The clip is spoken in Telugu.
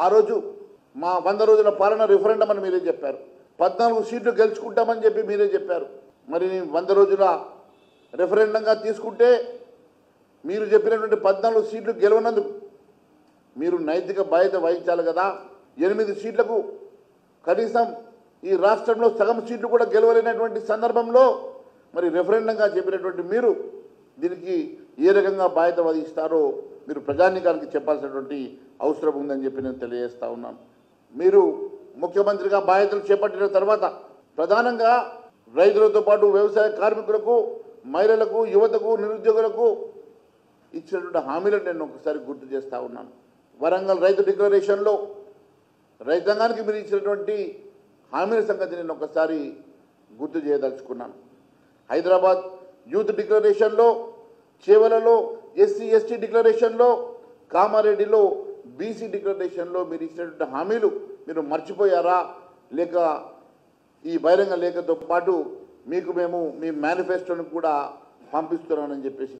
ఆ రోజు మా 100 రోజుల పాలన రిఫరెండం అని మీరే చెప్పారు. 14 సీట్లు గెలుచుకుంటామని చెప్పి మీరే చెప్పారు. మరి 100 రోజుల రిఫరెండంగా తీసుకుంటే మీరు చెప్పినటువంటి 14 సీట్లు గెలవనందుకు మీరు నైతిక బాధ్యత వహించాలి కదా. 8 సీట్లకు కనీసం ఈ రాష్ట్రంలో సగం సీట్లు కూడా గెలవలేనటువంటి సందర్భంలో మరి రిఫరెండంగా చెప్పినటువంటి మీరు దీనికి ఏ రకంగా బాధ్యత వహిస్తారో మీరు ప్రజానీకానికి చెప్పాల్సినటువంటి అవసరం ఉందని చెప్పి నేను తెలియజేస్తా ఉన్నాను. మీరు ముఖ్యమంత్రిగా బాధ్యతలు చేపట్టిన తర్వాత ప్రధానంగా రైతులతో పాటు వ్యవసాయ కార్మికులకు, మహిళలకు, యువతకు, నిరుద్యోగులకు ఇచ్చినటువంటి హామీలను నేను ఒకసారి గుర్తు చేస్తూ ఉన్నాను. వరంగల్ రైతు డిక్లరేషన్లో రైతాంగానికి మీరు ఇచ్చినటువంటి హామీల సంగతి నేను ఒకసారి గుర్తు చేయదలుచుకున్నాను. హైదరాబాద్ యూత్ డిక్లరేషన్లో, చేవలలో ఎస్సీ ఎస్టీ డిక్లరేషన్లో, కామారెడ్డిలో బీసీ డిక్లరేషన్లో మీరు ఇచ్చినటువంటి హామీలు మీరు మర్చిపోయారా, లేక ఈ బహిరంగ లేఖతో పాటు మీకు మేము మీ మేనిఫెస్టోను కూడా పంపిస్తున్నానని చెప్పేసి